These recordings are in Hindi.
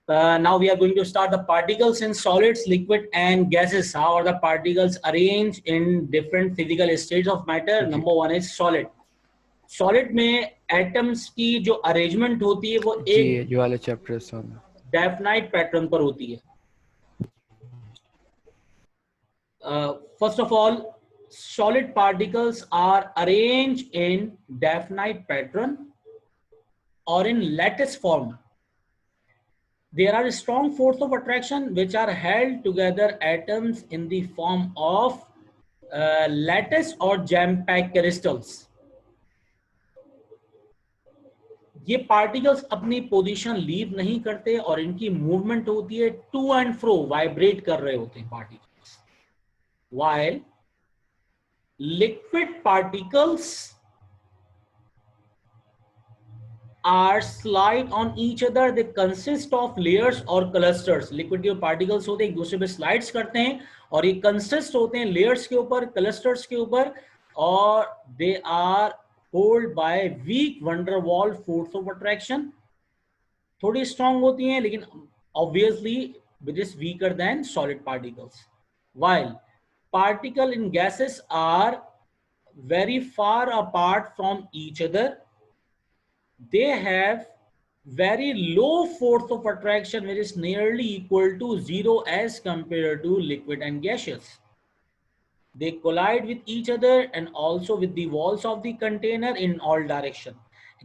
Now we are going to start the particles in solids, liquid and gases. How are the particles arranged in different physical states of matter? Number one is solid. Solid में atoms की जो arrangement होती है वो एक ये वाले chapters definite pattern पर होती है. First of all, solid particles are arranged in definite pattern or in lattice form. There are strong force of attraction which are held together atoms in the form of lattice or jam-packed crystals. ये पार्टिकल्स अपनी पोजीशन लीव नहीं करते और इनकी मूवमेंट होती है टू एंड फ्रो, वाइब्रेट कर रहे होते हैं particles. While liquid particles are slide on each other, they consist of layers or clusters. Liquid जो particles होते हैं एक दूसरे पे slides करते हैं और ये consist होते हैं layers के ऊपर, clusters के ऊपर, और they are held by weak van der Waals force of attraction. थोड़ी strong होती हैं लेकिन obviously it is weaker than solid particles. While particle in gases are very far apart from each other, they have very low force of attraction which is nearly equal to zero as compared to liquid and gaseous. They collide with each other and also with the walls of the container in all direction.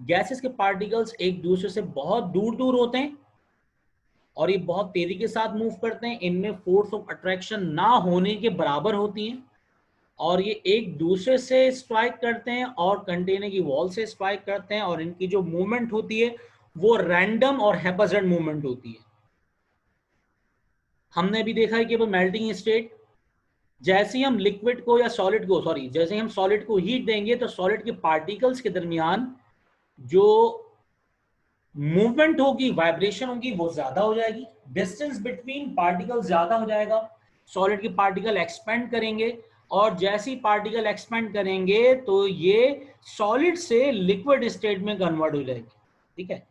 Gases के particles एक दूसरे से बहुत दूर दूर होते हैं और ये बहुत तेजी के साथ मूव करते हैं. इनमें फोर्स ऑफ अट्रैक्शन ना होने के बराबर होती हैं और ये एक दूसरे से स्ट्राइक करते हैं और कंटेनर की वॉल से स्ट्राइक करते हैं और इनकी जो मूवमेंट होती है वो रैंडम और हैपेजेंट मूवमेंट होती है. हमने भी देखा है कि वो मेल्टिंग स्टेट, जैसे ही हम लिक्विड को या सॉलिड को जैसे ही हम सॉलिड को हीट देंगे तो सॉलिड के पार्टिकल्स के दरमियान जो मूवमेंट होगी, वाइब्रेशन होगी, वो ज्यादा हो जाएगी. डिस्टेंस बिटवीन पार्टिकल ज्यादा हो जाएगा. सॉलिड के पार्टिकल एक्सपेंड करेंगे और जैसे ही पार्टिकल एक्सपेंड करेंगे तो ये सॉलिड से लिक्विड स्टेट में कन्वर्ट हो जाएगी. ठीक है,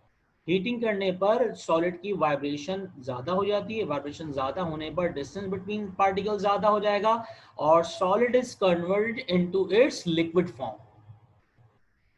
हीटिंग करने पर सॉलिड की वाइब्रेशन ज्यादा हो जाती है. वाइब्रेशन ज्यादा होने पर डिस्टेंस बिटवीन पार्टिकल ज्यादा हो जाएगा और solid is converted into its liquid form.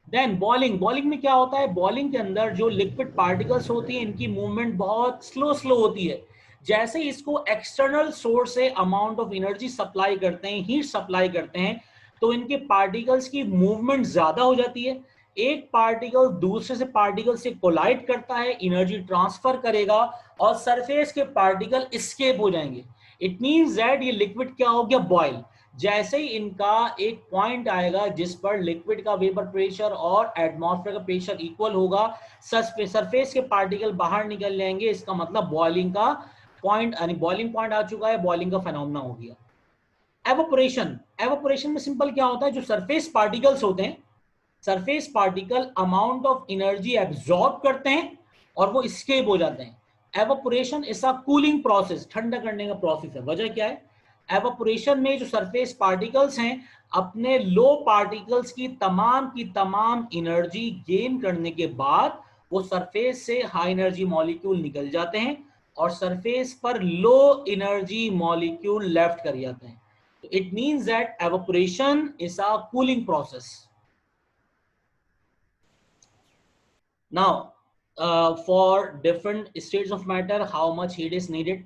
Then boiling में क्या होता है? बॉइलिंग के अंदर जो लिक्विड पार्टिकल्स होती हैं इनकी मूवमेंट बहुत स्लो होती है. जैसे ही इसको एक्सटर्नल सोर्स से अमाउंट ऑफ एनर्जी सप्लाई करते हैं, हीट सप्लाई करते हैं, तो इनके पार्टिकल्स की मूवमेंट ज्यादा हो जाती है. एक पार्टिकल दूसरे से पार्टिकल से कोलाइड करता है, एनर्जी ट्रांसफर करेगा और सरफेस के पार्टिकल एस्केप हो जाएंगे. इट मींस दैट ये लिक्विड क्या हो गया? बॉयल. जैसे ही इनका एक पॉइंट आएगा जिस पर लिक्विड का वेपर प्रेशर और एटमॉस्फेयर का प्रेशर इक्वल होगा, सरफेस के पार्टिकल बाहर निकल जाएंगे. इसका मतलब बॉइलिंग का पॉइंट, यानी बॉइलिंग पॉइंट आ चुका है, बॉइलिंग का फेनोमेना हो गया. एवोपोरेशन में सिंपल क्या होता है? जो सरफेस पार्टिकल्स होते हैं, surface particle amount of energy absorb करते हैं और वो एस्केप हो जाते हैं. Evaporation is a cooling process, ठंडा करने का प्रोसेस है. वजह क्या है? एवोपोरेशन में जो सरफेस पार्टिकल्स हैं अपने लो पार्टिकल्स की तमाम एनर्जी गेन करने के बाद वो सरफेस से हाई एनर्जी मॉलिक्यूल निकल जाते हैं और सरफेस पर लो एनर्जी मॉलिक्यूल लेफ्ट कर जाते हैं. तो it means that evaporation is a cooling process. Now for different states of matter how much heat is needed.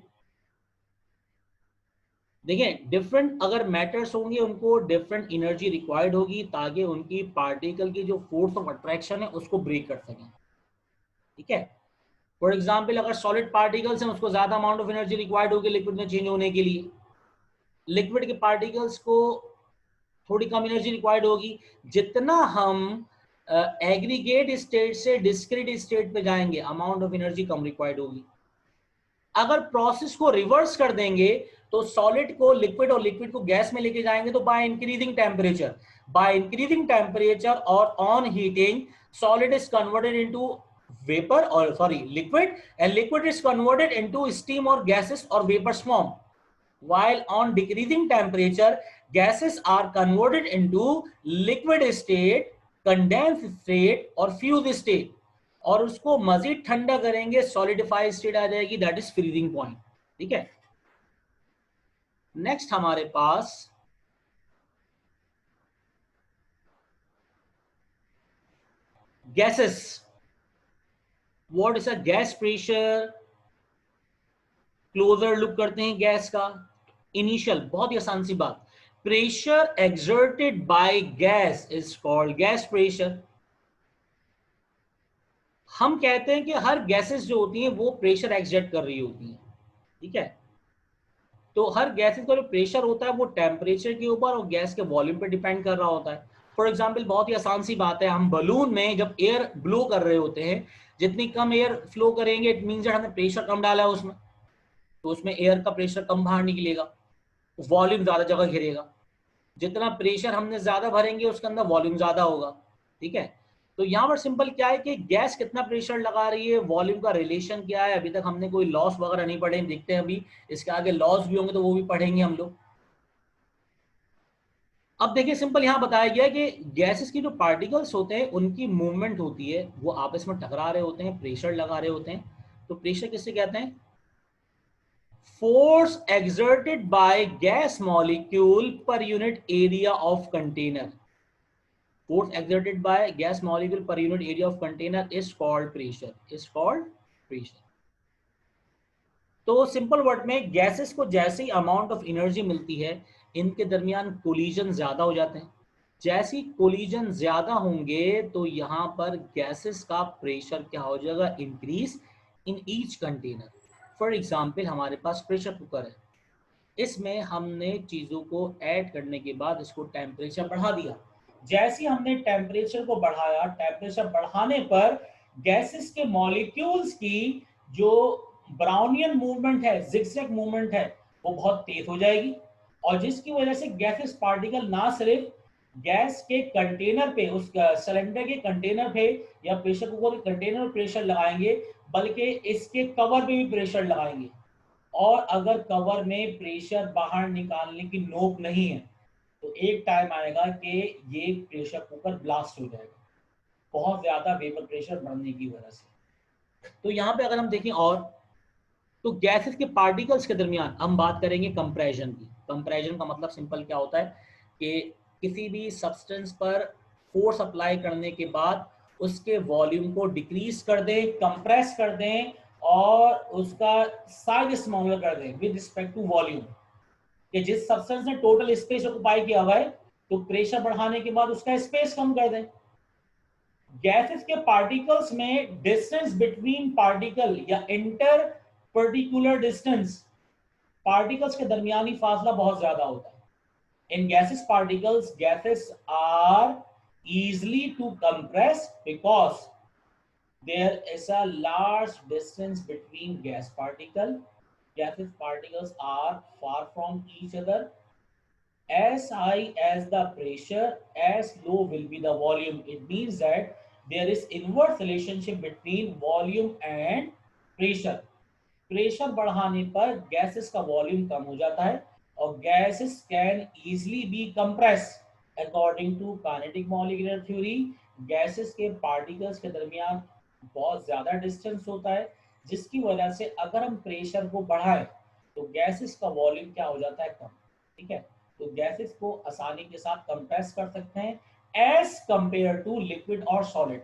देखिए, डिफरेंट अगर मैटर्स होंगे उनको डिफरेंट एनर्जी रिक्वायर्ड होगी ताकि उनकी पार्टिकल की जो फोर्स ऑफ अट्रैक्शन है उसको ब्रेक कर सकें. ठीक है, फॉर एग्जांपल अगर सॉलिड पार्टिकल्स हैं उसको ज्यादा अमाउंट ऑफ एनर्जी रिक्वायर्ड होगी लिक्विड में चेंज होने के लिए. लिक्विड के पार्टिकल्स को थोड़ी कम एनर्जी रिक्वायर्ड होगी. जितना हम एग्रीगेट स्टेट से डिस्क्रीट स्टेट पे जाएंगे amount of energy come required होगी. अगर प्रोसेस को रिवर्स कर देंगे तो सॉलिड को लिक्विड और लिक्विड को गैस में लेके जाएंगे तो बाय इंक्रीजिंग टेम्परेचर और on heating solid is converted into vapor or liquid, and liquid is converted into steam or gases or vapors form. While on decreasing temperature gases are converted into liquid state, condensed state or fused state. और उसको मजीद ठंडा करेंगे, सॉलिडिफाइड स्टेट आ जाएगी, दैट इज फ्रीजिंग पॉइंट। ठीक है, नेक्स्ट हमारे पास gases. What is a gas pressure? Closer look करते हैं गैस का। इनिशियल, बहुत ही आसान सी बात, pressure exerted by gas is called gas pressure. हम कहते हैं कि हर गैसेस जो होती हैं वो प्रेशर एक्सर्ट कर रही होती हैं। ठीक है, तो हर गैसेस का जो प्रेशर होता है वो टेम्परेचर के ऊपर और गैस के वॉल्यूम पे डिपेंड कर रहा होता है। फॉर एग्जाम्पल, बहुत ही आसान सी बात है, हम बलून में जब एयर ब्लो कर रहे होते हैं, जितनी कम एयर फ्लो करेंगे इट मीन्स हमने प्रेशर कम डाला है उसमें, तो उसमें एयर का प्रेशर कम बाहर निकलेगा, वॉल्यूम ज्यादा जगह घेरेगा। जितना प्रेशर हमने ज्यादा भरेंगे उसके अंदर वॉल्यूम ज्यादा होगा। ठीक है, तो यहाँ पर सिंपल क्या है कि गैस कितना प्रेशर लगा रही है, वॉल्यूम का रिलेशन क्या है। अभी तक हमने कोई लॉस वगैरह नहीं पढ़े, देखते हैं अभी इसके आगे लॉस भी होंगे तो वो भी पढ़ेंगे हम लोग। अब देखिए, सिंपल यहाँ बताया गया है कि गैसेस की जो पार्टिकल्स होते हैं उनकी मूवमेंट होती है, वो आपस में टकरा रहे होते हैं, प्रेशर लगा रहे होते हैं। तो प्रेशर किससे कहते हैं? Force exerted by gas molecule per unit area of container. Force exerted by gas molecule per unit area of container is called pressure. Is called pressure. तो सिंपल वर्ड में गैसेस को जैसे ही अमाउंट ऑफ एनर्जी मिलती है, इनके दरमियान कोलिजन ज्यादा हो जाते हैं। जैसी कोलिजन ज्यादा होंगे तो यहाँ पर गैसेस का प्रेशर क्या हो जाएगा? Increase in each container. For example, हमारे पास प्रेशर कुकर है, इसमें हमने चीज़ों को ऐड करने के बाद इसको टेम्परेचर बढ़ा दिया। जैसे ही हमने टेम्परेचर को बढ़ाया, टेम्परेचर बढ़ाने पर गैसेस के मॉलिक्यूल्स की जो ब्राउनियन मूवमेंट है, जिगजैग मूवमेंट है, वो बहुत तेज हो जाएगी। और जिसकी वजह से गैसेस पार्टिकल ना सिर्फ गैस के कंटेनर पे, उस सिलेंडर के कंटेनर पे या प्रेशर कुकर के कंटेनर में प्रेशर लगाएंगे, बल्कि इसके कवर पे भी प्रेशर लगाएंगे। और अगर कवर में प्रेशर बाहर निकालने की नोक नहीं है तो एक टाइम आएगा कि ये प्रेशर कुकर ब्लास्ट हो जाएगा, बहुत ज्यादा वेपर प्रेशर बढ़ने की वजह से। तो यहाँ पे अगर हम देखें और, तो गैसेस के पार्टिकल्स के दरमियान हम बात करेंगे कंप्रेशन की। कंप्रेशन का मतलब सिंपल क्या होता है कि किसी भी सब्सटेंस पर फोर्स अप्लाई करने के बाद उसके वॉल्यूम को डिक्रीज कर दें, कंप्रेस कर दें और उसका साइज स्मॉलर कर दें विद रिस्पेक्ट टू वॉल्यूम। कि जिस सब्सटेंस ने टोटल स्पेस ऑक्युपाई किया हुआ है, तो प्रेशर बढ़ाने के बाद उसका स्पेस कम कर दें। गैसेस के पार्टिकल्स में डिस्टेंस बिटवीन पार्टिकल या इंटर पर्टिकुलर डिस्टेंस, पार्टिकल्स के दरमियानी फासला बहुत ज्यादा होता है। In gases particles, gases are easily to compress because there is a large distance between gas particle. Gaseous particles are far from each other. As high as the pressure, as low will be the volume. It means that there is inverse relationship between volume and pressure. Pressure बढ़ाने पर गैसेस का वॉल्यूम कम हो जाता है और gases can easily be compress. According to kinetic molecular theory, gases के पार्टिकल्स के दरमियान बहुत ज्यादा डिस्टेंस होता है, जिसकी वजह से अगर हम प्रेशर को बढ़ाएं तो गैसेस का वॉल्यूम क्या हो जाता है? कम। ठीक है, तो गैसेस को आसानी के साथ कंप्रेस कर सकते हैं एज कंपेयर टू लिक्विड और सॉलिड।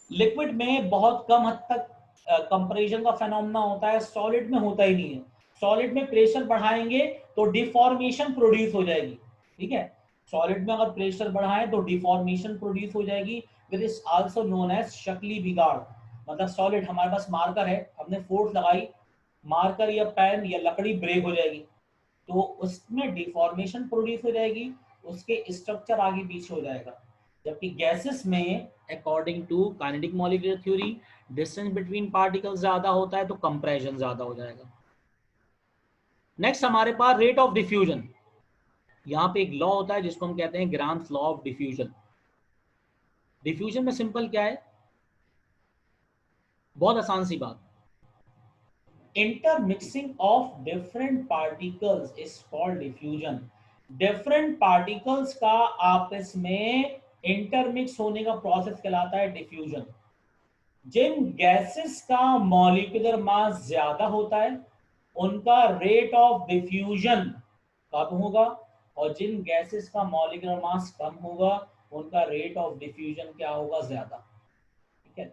लिक्विड में बहुत कम हद तक कंप्रेशन का फेनोमेना होता है, सॉलिड में होता ही नहीं है। सॉलिड में प्रेशर बढ़ाएंगे तो डिफॉर्मेशन प्रोड्यूस हो जाएगी। ठीक है, सॉलिड में अगर प्रेशर बढ़ाएं तो डिफॉर्मेशन प्रोड्यूस हो जाएगी, which is also known as शक्ली बिगाड़। मतलब सॉलिड, हमारे पास मार्कर है, हमने फोर्स लगाई, मार्कर या पेन या लकड़ी ब्रेक हो जाएगी, तो उसमें डिफॉर्मेशन प्रोड्यूस हो जाएगी, उसके स्ट्रक्चर आगे पीछे हो जाएगा। जबकि गैसेस में according to kinetic molecular theory distance between particles ज्यादा होता है तो कंप्रेशन ज्यादा हो जाएगा। नेक्स्ट हमारे पास रेट ऑफ डिफ्यूजन। यहाँ पे एक लॉ होता है जिसको हम कहते हैं Graham's law of diffusion. Diffusion में सिंपल क्या है, बहुत आसान सी बात, intermixing of different particles is called diffusion. Different particles का आपस में इंटरमिक्स होने का प्रोसेस कहलाता है डिफ्यूजन। जिन गैसेस का मॉलिक्यूलर मास ज्यादा होता है उनका रेट ऑफ डिफ्यूजन कम होगा, और जिन गैसेस का मॉलिक्यूलर मास कम होगा उनका रेट ऑफ डिफ्यूजन क्या होगा, ज्यादा। ठीक है,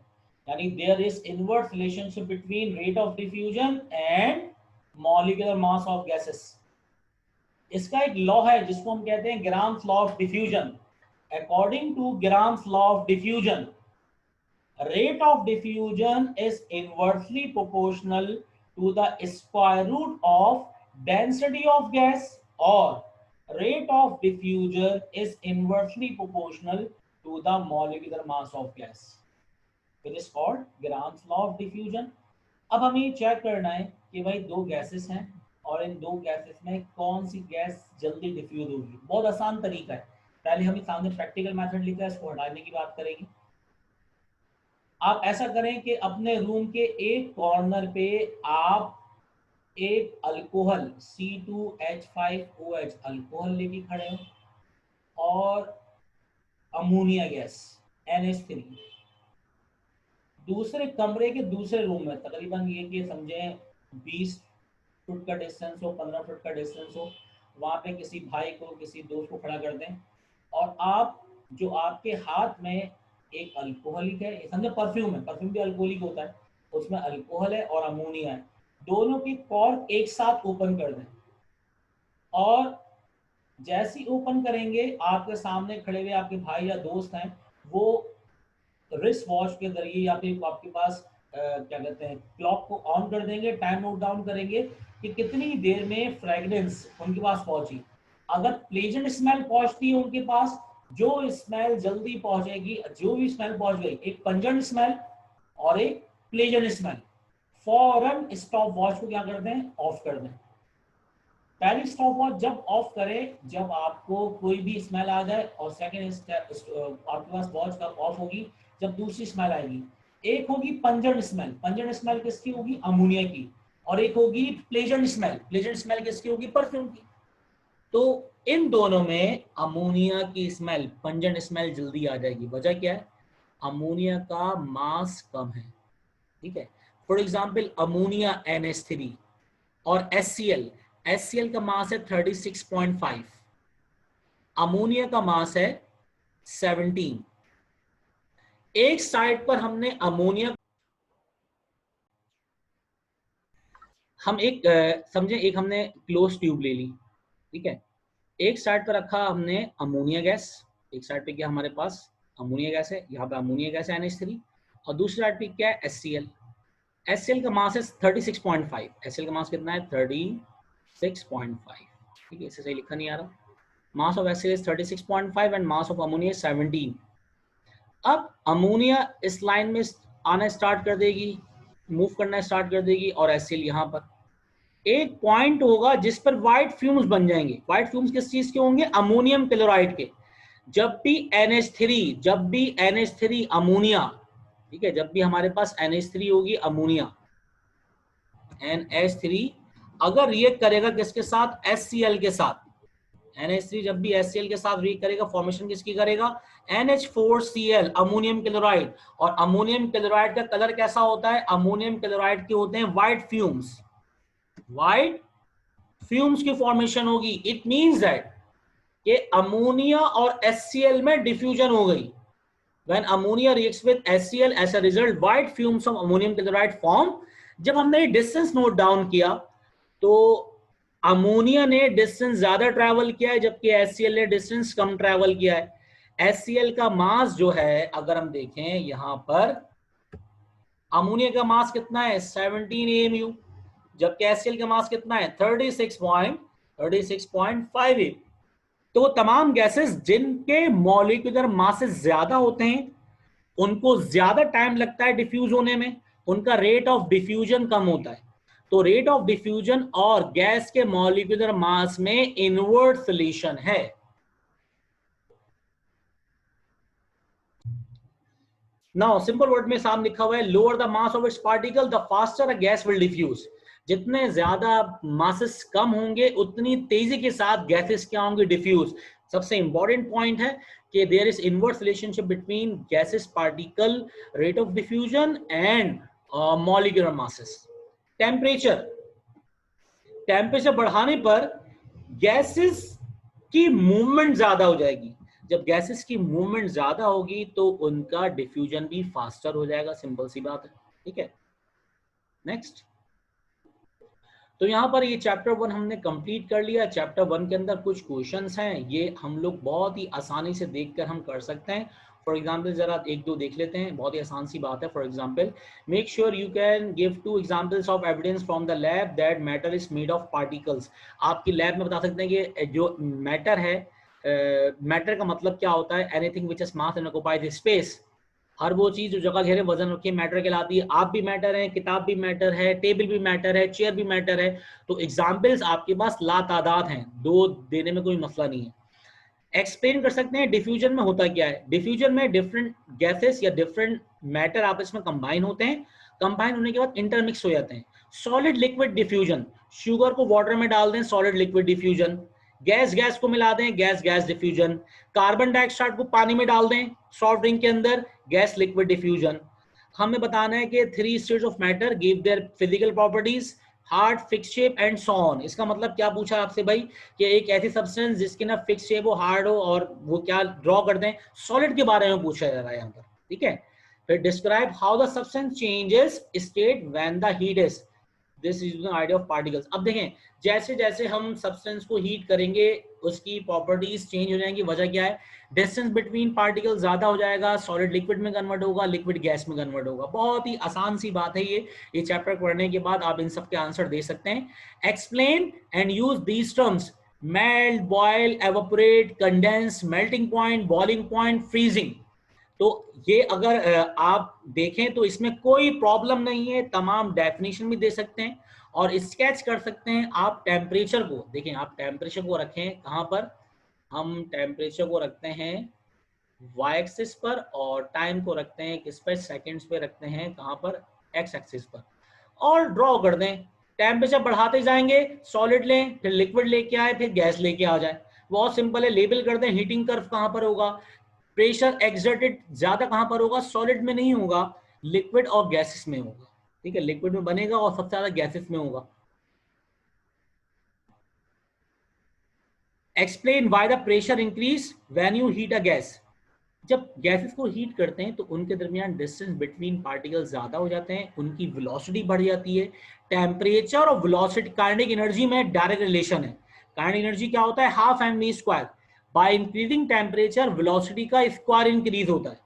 यानी there is inverse relationship between rate of diffusion and molecular mass of gases. इसका एक लॉ है जिसको हम कहते हैं Graham's law of diffusion. According to Graham's law of diffusion, rate of diffusion is inversely proportional to the square root of density of gas, or rate of diffusion is inversely proportional to the molecular mass of gas, which is called Grams law of diffusion। अब हमें चेक करना है कि भाई दो गैसेस हैं और इन दो गैसेस में कौन सी गैस जल्दी डिफ्यूज होगी। बहुत आसान तरीका है, पहले हम सामने प्रैक्टिकल मेथड लिखा है, इसको हटाने की बात करेंगे। आप ऐसा करें कि अपने रूम के एक कॉर्नर पे आप एक अल्कोहल C2H5OH अल्कोहल लेके खड़े हो और अमोनिया गैस NH3 दूसरे कमरे के दूसरे रूम में, तकरीबन ये कि समझें 20 फुट का डिस्टेंस हो, 15 फुट का डिस्टेंस हो, वहां पे किसी भाई को किसी दोस्त को खड़ा कर दें और आप जो आपके हाथ में एक अल्कोहलिक है, समझे परफ्यूम है, परफ्यूम भी अल्कोहलिक होता है, उसमें अल्कोहल है और अमोनिया है, दोनों की कॉर्क एक साथ ओपन कर दें। और जैसे ही ओपन करेंगे आपके सामने खड़े हुए आपके भाई या दोस्त हैं, वो रिस्ट वॉच के जरिए या फिर आपके पास क्या कहते हैं क्लॉक को ऑन कर देंगे, टाइम नोट डाउन करेंगे कि कितनी देर में फ्रेग्रेंस उनके पास पहुंची। अगर प्लेजेंट स्मेल पहुंचती है उनके पास, जो स्मेल जल्दी पहुंचेगी, जो भी स्मेल पहुंच गई, एक पंजेंट स्मेल और एक प्लेजेंट स्मेल, फौरन स्टॉप वॉच को क्या कर दें, ऑफ कर दें। पहली स्टॉप वॉच जब ऑफ करें जब आपको कोई भी स्मेल आ जाए, और सेकंड आपके पास वॉच कब ऑफ होगी, जब दूसरी स्मेल आएगी। एक होगी पंजेंट स्मेल, पंजेंट स्मेल किसकी होगी, अमोनिया की, और एक होगी प्लेजेंट स्मेल, प्लेजेंट स्मेल किसकी होगी, परफ्यूम की। तो इन दोनों में अमोनिया की स्मेल, पंजेंट स्मेल जल्दी आ जाएगी। वजह क्या है, अमोनिया का मास कम है। ठीक है, फॉर एग्जाम्पल अमोनिया NH3 और HCl का मास है 36.5, अमोनिया का मास है 17। एक साइड पर हमने अमोनिया, हम एक समझे एक हमने क्लोज ट्यूब ले ली, ठीक है, एक साइड पर रखा हमने अमोनिया गैस, एक साइड पे क्या हमारे पास अमोनिया गैस है, यहाँ पे अमोनिया गैस है NH3, और दूसरी साइड पे क्या है HCl का मास है 36.5, HCl का मास कितना है 36.5, ठीक है, इसे सही लिखा नहीं आ रहा। Mass of HCl is 36.5 and mass of ammonia 17। अब अमोनिया इस लाइन में आना स्टार्ट कर देगी, मूव करना स्टार्ट कर देगी, और HCl यहाँ पर एक पॉइंट होगा जिस पर व्हाइट फ्यूम्स बन जाएंगे। व्हाइट फ्यूम्स किस चीज के होंगे, अमोनियम क्लोराइड के। जब भी NH3 अमोनिया, ठीक है, जब भी हमारे पास NH3 होगी अमोनिया, NH3 अगर रिएक्ट करेगा किसके साथ, HCl के साथ, NH3 जब भी HCl के साथ रिएक्ट करेगा, फॉर्मेशन किसकी करेगा, NH4Cl अमोनियम क्लोराइड। और अमोनियम क्लोराइड का कलर कैसा होता है, अमोनियम क्लोराइड के होते हैं व्हाइट फ्यूम्स, व्हाइट फ्यूम्स की फॉर्मेशन होगी। इट मींस दैट कि अमोनिया और HCl में डिफ्यूजन हो गई। When ammonia reacts with HCl, as a result, white fumes of ammonium chloride form। जब हमने डिस्टेंस नोट डाउन किया तो अमोनिया ने डिस्टेंस ज्यादा ट्रैवल किया है जबकि HCl ने डिस्टेंस कम ट्रैवल किया है। HCl का मास जो है, अगर हम देखें यहां पर, अमोनिया का मास कितना है 17 AMU, जबकि HCl का मास कितना है 36.58। तो तमाम गैसेस जिनके मॉलिक्यूलर मासेस ज्यादा होते हैं उनको ज्यादा टाइम लगता है डिफ्यूज होने में, उनका रेट ऑफ डिफ्यूजन कम होता है। तो रेट ऑफ डिफ्यूजन और गैस के मॉलिक्यूलर मास में इनवर्स रिलेशन है। नाउ सिंपल वर्ड में सामने लिखा हुआ है, lower the mass of its particle the faster a gas will diffuse. जितने ज्यादा मासेस कम होंगे उतनी तेजी के साथ गैसेस क्या होंगे, डिफ्यूज। सबसे इंपॉर्टेंट पॉइंट है कि there is inverse relationship between gases particle rate of diffusion and molecular masses. Temperature temperature बढ़ाने पर गैसेस की मूवमेंट ज्यादा हो जाएगी। जब गैसेस की मूवमेंट ज्यादा होगी तो उनका डिफ्यूजन भी फास्टर हो जाएगा, सिंपल सी बात है। ठीक है, नेक्स्ट। तो यहाँ पर ये चैप्टर 1 हमने कंप्लीट कर लिया। चैप्टर 1 के अंदर कुछ क्वेश्चंस हैं, ये हम लोग बहुत ही आसानी से देखकर हम कर सकते हैं। फॉर एग्जाम्पल जरा एक दो देख लेते हैं, बहुत ही आसान सी बात है। For example, make sure you can give 2 examples of evidence from the lab that matter is made of particles. आपकी लैब में बता सकते हैं कि जो मैटर है, मैटर का मतलब क्या होता है, anything which is mass and occupies space. हर वो चीज जो जगह घेरे वजन रखे मैटर कहलाती है। आप भी मैटर है, किताब भी मैटर है, टेबल भी मैटर है, चेयर भी मैटर है। तो एग्जाम्पल्स आपके पास लातादाद हैं, दो देने में कोई मसला नहीं है। एक्सप्लेन कर सकते हैं डिफ्यूजन में होता क्या है। डिफ्यूजन में डिफरेंट गैसेस या डिफरेंट मैटर आपस में कंबाइन होते हैं, कंबाइन होने के बाद इंटरमिक्स हो जाते हैं। सॉलिड लिक्विड डिफ्यूजन, शुगर को वाटर में डाल दें, solid liquid diffusion. Gas gas को मिला दें, gas gas diffusion. Carbon dioxide को पानी में डाल दें सॉफ्ट ड्रिंक के अंदर, गैस लिक्विड डिफ्यूजन। हमें बताना है कि 3 states of matter give their physical properties, hard, fix shape and so on. इसका मतलब क्या पूछा आपसे भाई कि एक ऐसी सब्सटेंस जिसकी ना फिक्स शेप हो, हार्ड हो, और वो क्या ड्रॉ कर दें, सॉलिड के बारे में पूछा जा रहा है यहाँ पर। ठीक है, फिर describe how the substance changes state when the heat is, this is the idea of particles. अब देखें, जैसे जैसे हम सब्सटेंस को हीट करेंगे उसकी प्रॉपर्टीज चेंज हो जाएंगी। वजह क्या है, डिस्टेंस बिटवीन पार्टिकल ज्यादा हो जाएगा, सॉलिड लिक्विड में कन्वर्ट होगा, लिक्विड गैस में कन्वर्ट होगा। बहुत ही आसान सी बात है ये चैप्टर पढ़ने के बाद आप इन सब के आंसर दे सकते हैं। Explain and use these terms, melt, boil, evaporate, condense, melting point, boiling point, freezing. तो ये अगर आप देखें तो इसमें कोई प्रॉब्लम नहीं है, तमाम डेफिनेशन भी दे सकते हैं और स्केच कर सकते हैं। आप टेम्परेचर को देखें, आप टेम्परेचर को रखें कहां पर, हम टेम्परेचर को रखते हैं वाई एक्सिस पर और टाइम को रखते हैं किस पर, सेकंड्स पे रखते हैं कहां पर, एक्स एक्सिस पर, और ड्रॉ कर दें। टेम्परेचर बढ़ाते जाएंगे, सॉलिड लें, फिर लिक्विड लेके आए, फिर गैस लेके आ जाए। बहुत सिंपल है, लेबल कर दें हीटिंग कर्व कहां पर होगा, प्रेशर एक्सर्टेड ज्यादा कहां पर होगा, सॉलिड में नहीं होगा, लिक्विड और गैसेस में होगा। ठीक है, लिक्विड में बनेगा और सबसे ज्यादा गैसेस में होगा। Explain why the pressure increase when you heat a gas. जब गैसेस को हीट करते हैं तो उनके दरमियान डिस्टेंस बिटवीन पार्टिकल ज्यादा हो जाते हैं, उनकी वेलोसिटी बढ़ जाती है। टेम्परेचर और वेलोसिटी, काइनेटिक एनर्जी में डायरेक्ट रिलेशन है। काइनेटिक एनर्जी क्या होता है, half M V square. By increasing temperature velocity का स्क्वायर इंक्रीज होता है।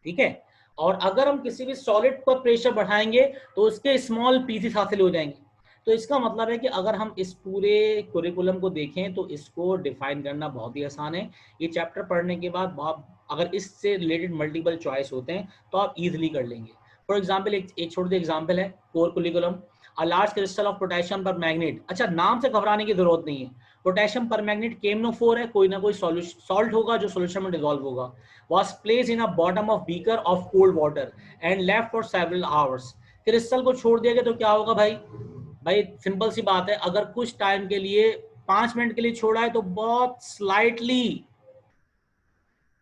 ठीक है, और अगर हम किसी भी सॉलिड पर प्रेशर बढ़ाएंगे तो उसके स्मॉल पीसेस हासिल हो जाएंगे। तो इसका मतलब है कि अगर हम इस पूरे कुरिकुलम को देखें तो इसको डिफाइन करना बहुत ही आसान है। ये चैप्टर पढ़ने के बाद आप अगर इससे रिलेटेड मल्टीपल चॉइस होते हैं तो आप इजीली कर लेंगे। फॉर एग्जांपल एक छोटी एग्जांपल है, core curriculum, a large crystal of potassium पर मैग्नेट। अच्छा, नाम से घबराने की जरूरत नहीं है, पोटेशियम पर मैग्नेट KMnO4 है, कोई ना कोई सॉल्ट होगा जो सोल्यूशन में डिसॉल्व होगा। was placed in a bottom of beaker of cold water and left for several hours। Crystal को छोड़ दिया गया तो क्या होगा भाई, भाई सिंपल सी बात है, अगर कुछ टाइम के लिए 5 मिनट के लिए छोड़ा है तो बहुत स्लाइटली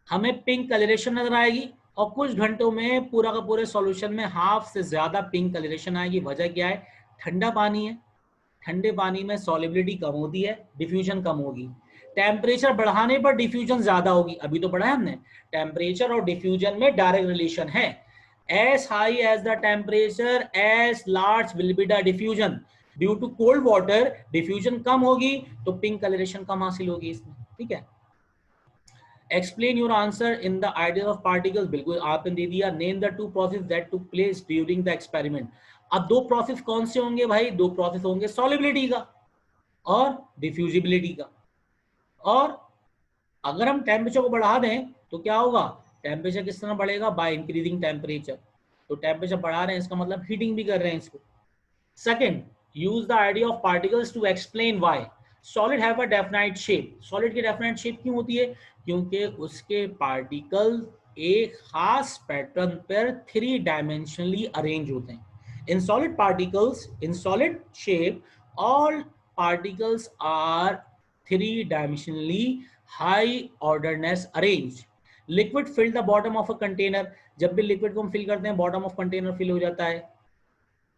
हमें पिंक कलरेशन नजर आएगी, और कुछ घंटों में पूरा का पूरे सॉल्यूशन में हाफ से ज्यादा पिंक कलरेशन आएगी। वजह क्या है, ठंडा पानी है, ठंडे पानी में सॉल्युबिलिटी कम होती है, डिफ्यूजन कम होगी। टेम्परेचर बढ़ाने पर डिफ्यूजन ज्यादा होगी, अभी तो पढ़ा है हमने, टेम्परेचर और डिफ्यूजन में डायरेक्ट रिलेशन है। As high as the temperature as large will be the diffusion. Due to cold water diffusion कम होगी तो पिंक कलरेशन कम हासिल होगी इसमें। ठीक है, explain your answer in the idea of particles, बिल्कुल आपने दे दिया। Name the 2 process that took place during the experiment. अब 2 प्रोसेस कौन से होंगे भाई, 2 प्रोसेस होंगे सॉल्युबिलिटी का और डिफ्यूजिबिलिटी का। और अगर हम टेम्परेचर को बढ़ा दें तो क्या होगा, टेम्परेचर किस तरह बढ़ेगा, बाय इंक्रीजिंग टेम्परेचर। तो टेम्परेचर बढ़ा रहे हैं इसका मतलब हीटिंग भी कर रहे हैं इसको। Second, use the idea of particles to explain why solid have a definite shape. Solid की डेफिनाइट शेप क्यों होती है, क्योंकि उसके पार्टिकल एक खास पैटर्न पर 3 डायमेंशनली अरेंज होते हैं। In solid particles, in solid shape, all particles are 3 dimensionally high orderness arrange. Liquid fill the bottom of a container, जब भी लिक्विड को हम फिल करते हैं बॉटम ऑफ कंटेनर फिल हो जाता है।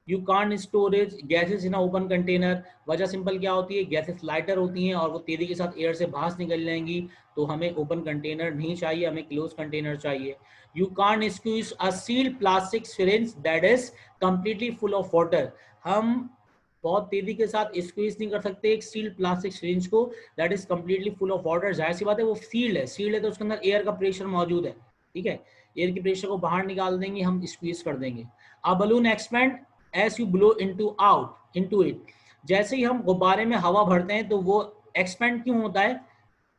You can't storage gases in open container, वजह सिंपल क्या होती है, गैसेस लाइटर होती हैं और वो तेजी के साथ एयर से बाहर निकल जाएंगी, तो हमें ओपन कंटेनर नहीं चाहिए, हमें क्लोज कंटेनर चाहिए। You can't squeeze a sealed plastic syringe that is completely full of water, हम बहुत तेजी के साथ स्क्वीज नहीं कर सकते एक सील्ड प्लास्टिक सिरिंज को that is completely full of water. जाहिर सी बात है वो सील्ड है तो उसके अंदर एयर का प्रेशर मौजूद है, ठीक है, एयर के प्रेशर को बाहर निकाल देंगे, हम स्क्वीज कर देंगे। A balloon expand as you blow into it, जैसे ही हम गुब्बारे में हवा भरते हैं तो वो एक्सपेंड क्यों होता है,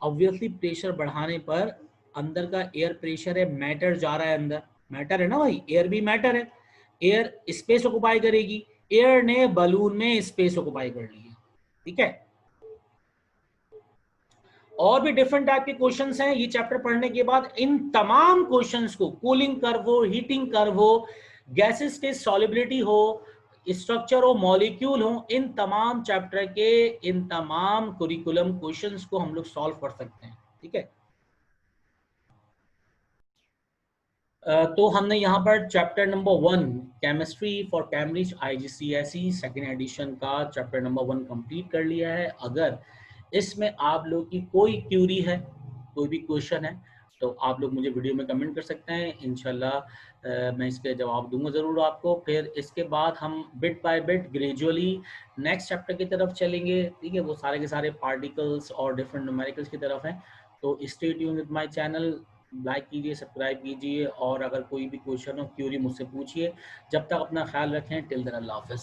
ऑब्वियसली प्रेशर बढ़ाने पर अंदर का एयर प्रेशर है, मैटर जा रहा है अंदर, मैटर है ना भाई, एयर भी मैटर है, एयर स्पेस ऑक्युपाई करेगी, एयर ने बलून में स्पेस ऑक्युपाई कर ली है, ठीक है। और भी डिफरेंट टाइप के क्वेश्चंस हैं ये चैप्टर पढ़ने के बाद, इन तमाम क्वेश्चंस को, कूलिंग कर्व हो, हीटिंग कर्व हो, गैसेस के सॉल्युबिलिटी हो, स्ट्रक्चर हो, मॉलिक्यूल हो, इन तमाम चैप्टर के इन तमाम कुरिकुलम क्वेश्चंस को हम लोग सॉल्व कर सकते हैं, ठीक है। तो हमने यहाँ पर chapter number 1 chemistry for Cambridge IGCSE second edition का चैप्टर नंबर 1 कंप्लीट कर लिया है। अगर इसमें आप लोग की कोई क्यूरी है, कोई भी क्वेश्चन है, तो आप लोग मुझे वीडियो में कमेंट कर सकते हैं, इंशाल्लाह मैं इसके जवाब दूंगा ज़रूर आपको। फिर इसके बाद हम bit by bit gradually next chapter की तरफ चलेंगे, ठीक है, वो सारे के सारे पार्टिकल्स और डिफरेंट न्यूमेरिकल्स की तरफ हैं। तो stay tuned with my channel, like कीजिए, सब्सक्राइब कीजिए, और अगर कोई भी क्वेश्चन हो, क्यूरी मुझसे पूछिए। जब तक अपना ख्याल रखें, टिल देन अल्लाह हाफ़िज़।